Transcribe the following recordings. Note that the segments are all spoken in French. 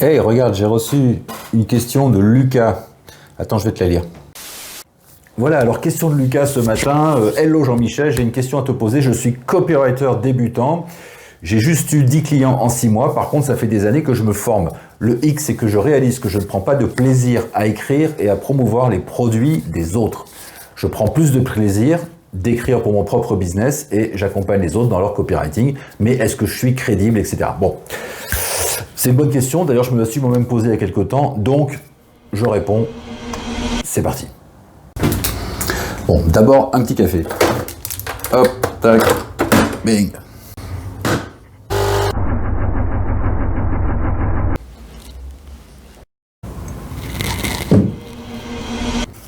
Hey, regarde, j'ai reçu une question de Lucas. Attends, je vais te la lire. Voilà, alors question de Lucas ce matin. Hello Jean-Michel, j'ai une question à te poser. Je suis copywriter débutant. J'ai juste eu 10 clients en 6 mois. Par contre, ça fait des années que je me forme. Le X, c'est que je réalise que je ne prends pas de plaisir à écrire et à promouvoir les produits des autres. Je prends plus de plaisir d'écrire pour mon propre business et j'accompagne les autres dans leur copywriting. Mais est-ce que je suis crédible, etc. Bon, c'est une bonne question. D'ailleurs, je me la suis moi-même posée il y a quelques temps. Donc, je réponds. C'est parti. Bon, d'abord, un petit café. Hop, tac, bing.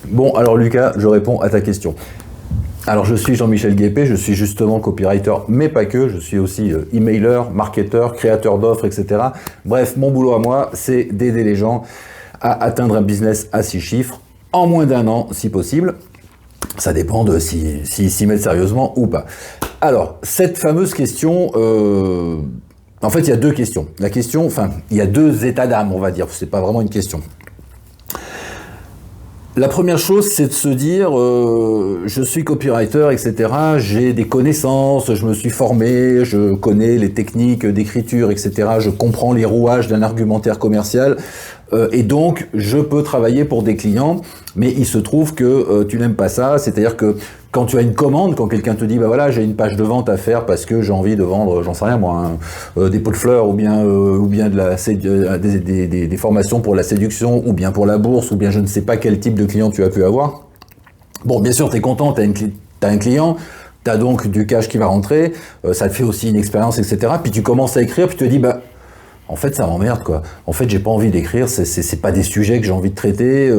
Bon, alors Lucas, je réponds à ta question. Alors, je suis Jean-Michel Guépé, je suis justement copywriter, mais pas que. Je suis aussi emailer, marketeur, créateur d'offres, etc. Bref, mon boulot à moi, c'est d'aider les gens à atteindre un business à 6 chiffres en moins d'1 an, si possible. Ça dépend de s'ils s'y mettent sérieusement ou pas. Alors, cette fameuse question, en fait, il y a deux questions. La question, enfin, il y a deux états d'âme, on va dire. C'est pas vraiment une question. La première chose, c'est de se dire, je suis copywriter, etc. J'ai des connaissances, je me suis formé, je connais les techniques d'écriture, etc. Je comprends les rouages d'un argumentaire commercial. Et donc, je peux travailler pour des clients, mais il se trouve que tu n'aimes pas ça. C'est-à-dire que quand tu as une commande, quand quelqu'un te dit, bah voilà, j'ai une page de vente à faire parce que j'ai envie de vendre, j'en sais rien moi, des pots de fleurs ou bien des formations pour la séduction ou bien pour la bourse ou bien je ne sais pas quel type de client tu as pu avoir. Bon, bien sûr, tu es content, tu as un client. Tu as donc du cash qui va rentrer, ça te fait aussi une expérience, etc. Puis tu commences à écrire, puis tu te dis, bah, en fait, ça m'emmerde, quoi. En fait, j'ai pas envie d'écrire, c'est pas des sujets que j'ai envie de traiter.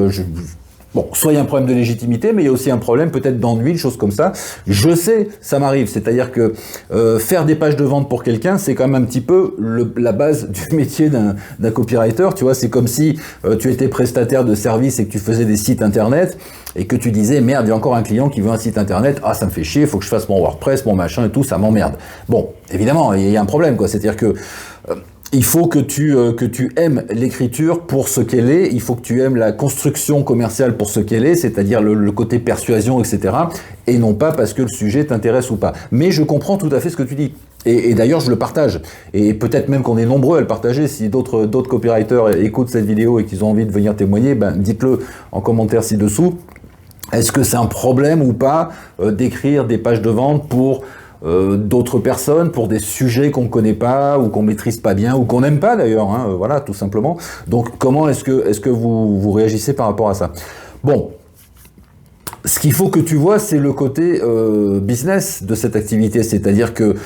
Bon, soit il y a un problème de légitimité, mais il y a aussi un problème peut-être d'ennui, une chose comme ça. Je sais, ça m'arrive. C'est-à-dire que faire des pages de vente pour quelqu'un, c'est quand même un petit peu la base du métier d'un copywriter. Tu vois, c'est comme si tu étais prestataire de service et que tu faisais des sites internet et que tu disais, merde, il y a encore un client qui veut un site internet. Ah, ça me fait chier, il faut que je fasse mon WordPress, mon machin et tout, ça m'emmerde. Bon, évidemment, il y a un problème, quoi. C'est-à-dire que il faut que tu aimes l'écriture pour ce qu'elle est, il faut que tu aimes la construction commerciale pour ce qu'elle est, c'est-à-dire le côté persuasion, etc. Et non pas parce que le sujet t'intéresse ou pas. Mais je comprends tout à fait ce que tu dis. Et d'ailleurs, je le partage. Et peut-être même qu'on est nombreux à le partager. Si d'autres copywriters écoutent cette vidéo et qu'ils ont envie de venir témoigner, ben dites-le en commentaire ci-dessous. Est-ce que c'est un problème ou pas d'écrire des pages de vente pour d'autres personnes, pour des sujets qu'on ne connaît pas ou qu'on maîtrise pas bien ou qu'on n'aime pas d'ailleurs, hein, voilà, tout simplement. Donc comment est-ce que vous réagissez par rapport à ça? Bon, ce qu'il faut que tu vois, c'est le côté business de cette activité, c'est-à-dire que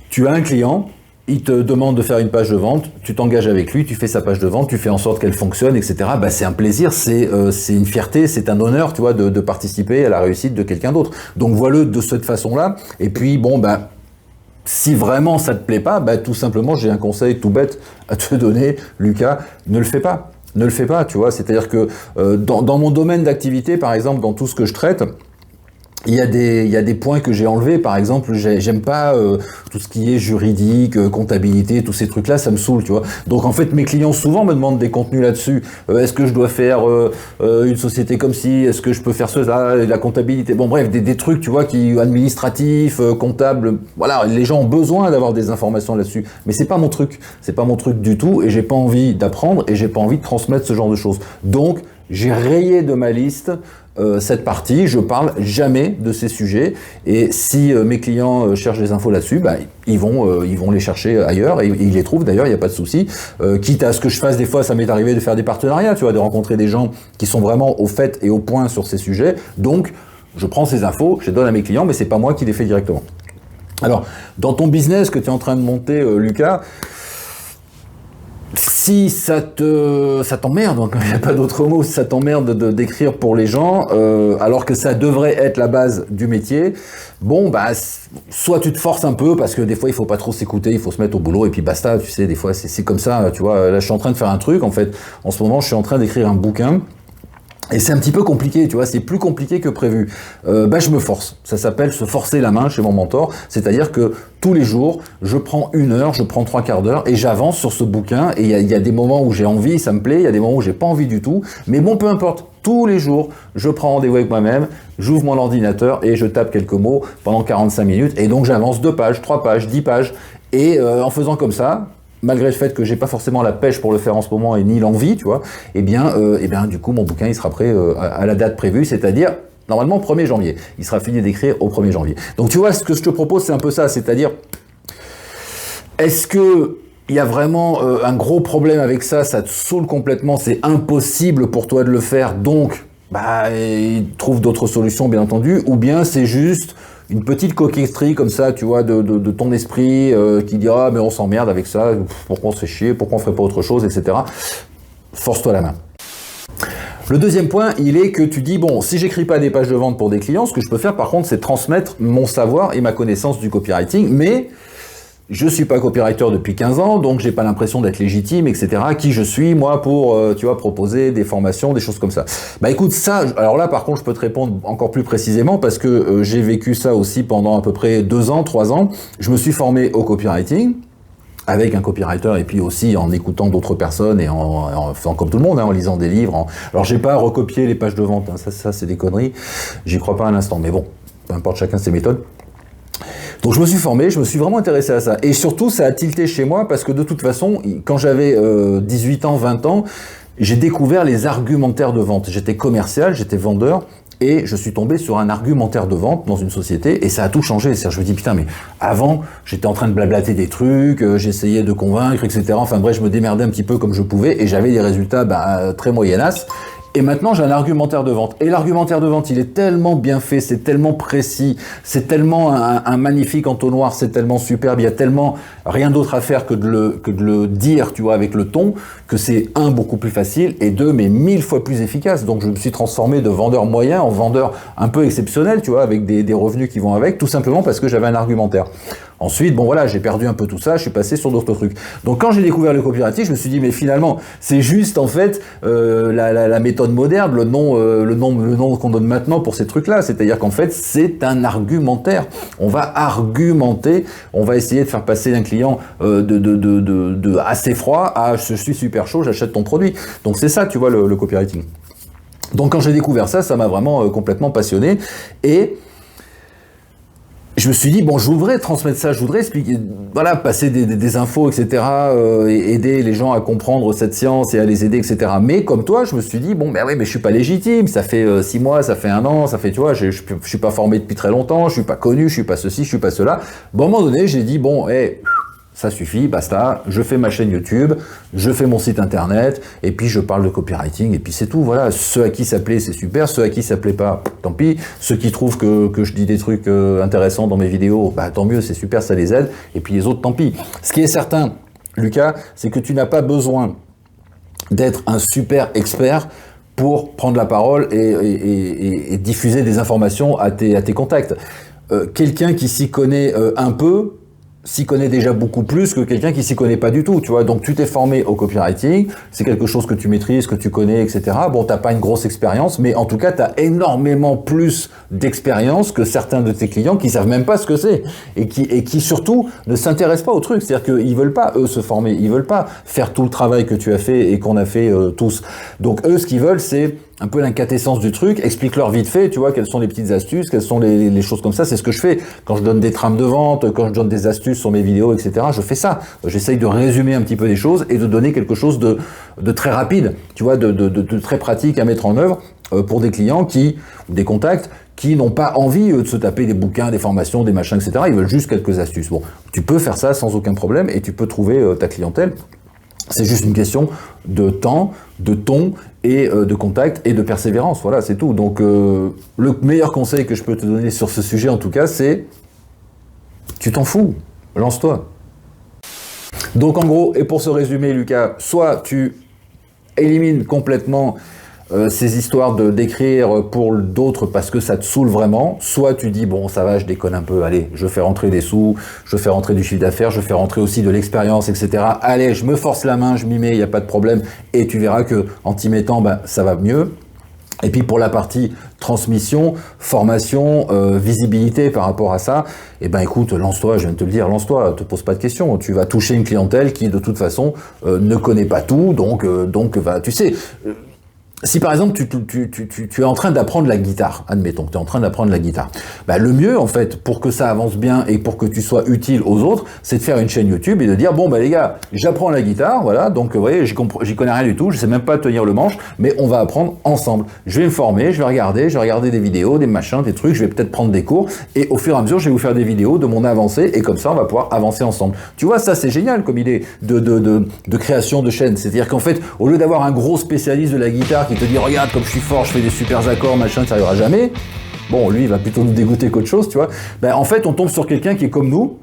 tu as un client, il te demande de faire une page de vente, tu t'engages avec lui, tu fais sa page de vente, tu fais en sorte qu'elle fonctionne, etc. Bah, c'est un plaisir, c'est une fierté, c'est un honneur, tu vois, de participer à la réussite de quelqu'un d'autre. Donc voilà de cette façon-là. Et puis bon, bah, si vraiment ça te plaît pas, bah, tout simplement, j'ai un conseil tout bête à te donner, Lucas, ne le fais pas. Ne le fais pas, tu vois. C'est-à-dire que dans mon domaine d'activité, par exemple, dans tout ce que je traite, il y a des points que j'ai enlevés, par exemple, j'aime pas tout ce qui est juridique, comptabilité, tous ces trucs-là, ça me saoule, tu vois. Donc en fait, mes clients souvent me demandent des contenus là-dessus. Est-ce que je dois faire une société comme ci? Est-ce que je peux faire ça, la comptabilité? Bon bref, des trucs, tu vois, qui administratifs, comptables. Voilà, les gens ont besoin d'avoir des informations là-dessus. Mais c'est pas mon truc du tout, et j'ai pas envie d'apprendre et j'ai pas envie de transmettre ce genre de choses. Donc j'ai rayé de ma liste cette partie, je parle jamais de ces sujets et si mes clients cherchent des infos là-dessus, bah, ils vont les chercher ailleurs et ils les trouvent d'ailleurs, il n'y a pas de souci. Quitte à ce que je fasse des fois, ça m'est arrivé de faire des partenariats, tu vois, de rencontrer des gens qui sont vraiment au fait et au point sur ces sujets. Donc, je prends ces infos, je les donne à mes clients, mais c'est pas moi qui les fais directement. Alors, dans ton business que tu es en train de monter, Lucas, si ça t'emmerde, donc il n'y a pas d'autre mot, si ça t'emmerde d'écrire pour les gens, alors que ça devrait être la base du métier, bon, bah, soit tu te forces un peu, parce que des fois, il faut pas trop s'écouter, il faut se mettre au boulot, et puis basta, tu sais, des fois, c'est comme ça, tu vois, là, je suis en train de faire un truc, en fait, en ce moment, je suis en train d'écrire un bouquin, Et c'est un petit peu compliqué, tu vois, c'est plus compliqué que prévu. Je me force. Ça s'appelle se forcer la main chez mon mentor. C'est-à-dire que tous les jours, je prends 1 heure, je prends 3/4 d'heure et j'avance sur ce bouquin. Et il y a des moments où j'ai envie, ça me plaît. Il y a des moments où j'ai pas envie du tout. Mais bon, peu importe. Tous les jours, je prends rendez-vous avec moi-même, j'ouvre mon ordinateur et je tape quelques mots pendant 45 minutes. Et donc, j'avance 2 pages, 3 pages, 10 pages. Et en faisant comme ça, malgré le fait que j'ai pas forcément la pêche pour le faire en ce moment et ni l'envie, tu vois, du coup, mon bouquin, il sera prêt à la date prévue, c'est-à-dire, normalement, 1er janvier. Il sera fini d'écrire au 1er janvier. Donc, tu vois, ce que je te propose, c'est un peu ça, c'est-à-dire, est-ce que il y a vraiment un gros problème avec ça, ça te saoule complètement, c'est impossible pour toi de le faire, donc, trouve d'autres solutions, bien entendu, ou bien c'est juste une petite coquetterie comme ça, tu vois, de ton esprit qui dira mais on s'emmerde avec ça, pourquoi on se fait chier, pourquoi on ferait pas autre chose, etc. Force-toi la main. Le deuxième point, il est que tu dis, bon, si j'écris pas des pages de vente pour des clients, ce que je peux faire par contre, c'est transmettre mon savoir et ma connaissance du copywriting, mais je suis pas copywriter depuis 15 ans, donc j'ai pas l'impression d'être légitime, etc. Qui je suis, moi, pour, proposer des formations, des choses comme ça. Écoute, ça, alors là, par contre, je peux te répondre encore plus précisément parce que j'ai vécu ça aussi pendant à peu près 2 ans, 3 ans. Je me suis formé au copywriting avec un copywriter et puis aussi en écoutant d'autres personnes et en faisant comme tout le monde, en lisant des livres. Alors, j'ai pas recopié les pages de vente, hein, ça c'est des conneries. J'y crois pas un instant, mais bon, peu importe, chacun ses méthodes. Donc je me suis formé, je me suis vraiment intéressé à ça. Et surtout, ça a tilté chez moi parce que de toute façon, quand j'avais 18 ans, 20 ans, j'ai découvert les argumentaires de vente. J'étais commercial, j'étais vendeur et je suis tombé sur un argumentaire de vente dans une société et ça a tout changé. C'est-à-dire, je me dis, putain, mais avant, j'étais en train de blablater des trucs, j'essayais de convaincre, etc. Enfin bref, je me démerdais un petit peu comme je pouvais et j'avais des résultats très moyennasses. Et maintenant, j'ai un argumentaire de vente. Et l'argumentaire de vente, il est tellement bien fait, c'est tellement précis, c'est tellement un magnifique entonnoir, c'est tellement superbe, il y a tellement rien d'autre à faire que de le dire, tu vois, avec le ton, que c'est beaucoup plus facile, et 2, mais 1000 fois plus efficace. Donc, je me suis transformé de vendeur moyen en vendeur un peu exceptionnel, tu vois, avec des revenus qui vont avec, tout simplement parce que j'avais un argumentaire. Ensuite, j'ai perdu un peu tout ça, je suis passé sur d'autres trucs. Donc quand j'ai découvert le copywriting, je me suis dit mais finalement, c'est juste en fait la méthode moderne, le nom qu'on donne maintenant pour ces trucs-là, c'est-à-dire qu'en fait, c'est un argumentaire. On va argumenter, on va essayer de faire passer un client de assez froid à je suis super chaud, j'achète ton produit. Donc c'est ça, tu vois, le copywriting. Donc quand j'ai découvert ça, ça m'a vraiment complètement passionné et je me suis dit, bon, je voudrais transmettre ça, je voudrais expliquer, passer des infos, etc., et aider les gens à comprendre cette science et à les aider, etc. Mais comme toi, je me suis dit, bon, mais je suis pas légitime, ça fait 6 mois, ça fait 1 an, ça fait, tu vois, je suis pas formé depuis très longtemps, je suis pas connu, je suis pas ceci, je suis pas cela. Bon, à un moment donné, j'ai dit, bon, ça suffit, basta, je fais ma chaîne YouTube, je fais mon site internet, et puis je parle de copywriting, et puis c'est tout, voilà. Ceux à qui ça plaît, c'est super, ceux à qui ça plaît pas, tant pis. Ceux qui trouvent que je dis des trucs intéressants dans mes vidéos, tant mieux, c'est super, ça les aide, et puis les autres, tant pis. Ce qui est certain, Lucas, c'est que tu n'as pas besoin d'être un super expert pour prendre la parole et diffuser des informations à tes contacts. Quelqu'un qui s'y connaît un peu, s'y connaît déjà beaucoup plus que quelqu'un qui s'y connaît pas du tout, tu vois. Donc tu t'es formé au copywriting, c'est quelque chose que tu maîtrises, que tu connais, etc. Bon, t'as pas une grosse expérience, mais en tout cas, t'as énormément plus d'expérience que certains de tes clients qui savent même pas ce que c'est et qui surtout ne s'intéressent pas au truc. C'est-à-dire qu'ils veulent pas, eux, se former, ils veulent pas faire tout le travail que tu as fait et qu'on a fait tous. Donc eux, ce qu'ils veulent, c'est un peu l'inquintessence du truc, explique-leur vite fait, tu vois, quelles sont les petites astuces, quelles sont les choses comme ça, c'est ce que je fais. Quand je donne des trames de vente, quand je donne des astuces sur mes vidéos, etc., je fais ça. J'essaye de résumer un petit peu les choses et de donner quelque chose de très rapide, tu vois, de très pratique à mettre en œuvre pour des clients ou des contacts qui n'ont pas envie de se taper des bouquins, des formations, des machins, etc., ils veulent juste quelques astuces. Bon, tu peux faire ça sans aucun problème et tu peux trouver ta clientèle. C'est juste une question de temps, de ton et de contact et de persévérance. Voilà, c'est tout. Donc, le meilleur conseil que je peux te donner sur ce sujet, en tout cas, c'est tu t'en fous, lance-toi. Donc, en gros, et pour se résumer, Lucas, soit tu élimines complètement ces histoires d'écrire pour d'autres parce que ça te saoule vraiment, soit tu dis bon ça va, je déconne un peu, allez, je fais rentrer des sous, je fais rentrer du chiffre d'affaires, je fais rentrer aussi de l'expérience, etc. Allez, je me force la main, je m'y mets, il n'y a pas de problème, et tu verras que en t'y mettant, ça va mieux. Et puis pour la partie transmission, formation, visibilité par rapport à ça, eh ben écoute, lance-toi, je viens de te le dire, lance-toi, te pose pas de questions. Tu vas toucher une clientèle qui de toute façon ne connaît pas tout, donc va, tu sais. Si par exemple tu es en train d'apprendre la guitare, admettons que tu es en train d'apprendre la guitare, bah, le mieux en fait pour que ça avance bien et pour que tu sois utile aux autres, c'est de faire une chaîne YouTube et de dire bon bah les gars, j'apprends la guitare, voilà, donc vous voyez, j'y connais rien du tout, je sais même pas tenir le manche, mais on va apprendre ensemble. Je vais me former, je vais regarder des vidéos, des machins, des trucs, je vais peut-être prendre des cours et au fur et à mesure je vais vous faire des vidéos de mon avancée et comme ça on va pouvoir avancer ensemble. Tu vois, ça c'est génial comme idée de création de chaîne, c'est-à-dire qu'en fait au lieu d'avoir un gros spécialiste de la guitare qui te dit regarde comme je suis fort, je fais des super accords, machin, ça arrivera jamais. Bon, lui, il va plutôt nous dégoûter qu'autre chose, tu vois. Ben, en fait, on tombe sur quelqu'un qui est comme nous,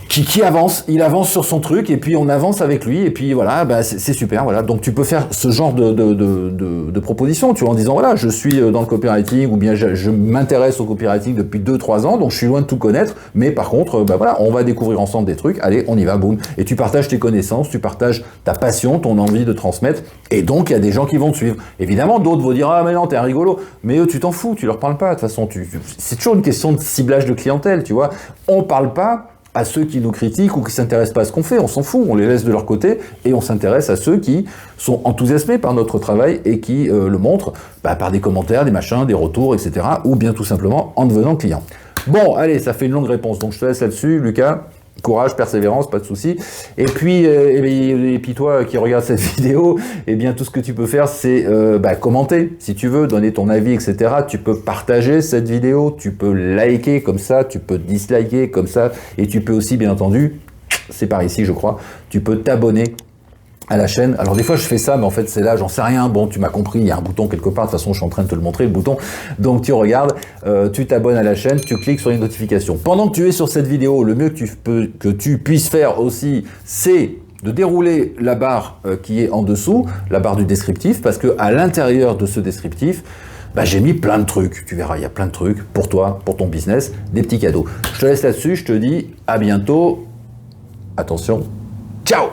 qui avance, il avance sur son truc et puis on avance avec lui et puis voilà, bah c'est super, voilà. Donc tu peux faire ce genre de proposition, tu vois, en disant voilà, je suis dans le copywriting ou bien je m'intéresse au copywriting depuis 2-3 ans, donc je suis loin de tout connaître, mais par contre, bah voilà, on va découvrir ensemble des trucs, allez, on y va, boum. Et tu partages tes connaissances, tu partages ta passion, ton envie de transmettre et donc il y a des gens qui vont te suivre. Évidemment, d'autres vont dire ah mais non, t'es un rigolo, mais eux tu t'en fous, tu leur parles pas, de toute façon, c'est toujours une question de ciblage de clientèle, tu vois. On parle pas à ceux qui nous critiquent ou qui s'intéressent pas à ce qu'on fait, on s'en fout, on les laisse de leur côté et on s'intéresse à ceux qui sont enthousiasmés par notre travail et qui le montrent par des commentaires, des machins, des retours, etc. ou bien tout simplement en devenant client. Bon, allez, ça fait une longue réponse, donc je te laisse là-dessus, Lucas. Courage, persévérance, pas de souci. Et puis toi qui regardes cette vidéo, eh bien tout ce que tu peux faire, c'est commenter, si tu veux, donner ton avis, etc. Tu peux partager cette vidéo, tu peux liker comme ça, tu peux disliker comme ça, et tu peux aussi, bien entendu, c'est par ici, je crois, tu peux t'abonner à la chaîne. Alors des fois je fais ça, mais en fait c'est là, j'en sais rien. Bon, tu m'as compris, il y a un bouton quelque part. De toute façon, je suis en train de te le montrer, le bouton. Donc tu regardes, tu t'abonnes à la chaîne, tu cliques sur les notifications. Pendant que tu es sur cette vidéo, le mieux que tu puisses faire aussi, c'est de dérouler la barre qui est en dessous, la barre du descriptif, parce que à l'intérieur de ce descriptif, j'ai mis plein de trucs. Tu verras, il y a plein de trucs pour toi, pour ton business, des petits cadeaux. Je te laisse là-dessus, je te dis à bientôt. Attention, ciao!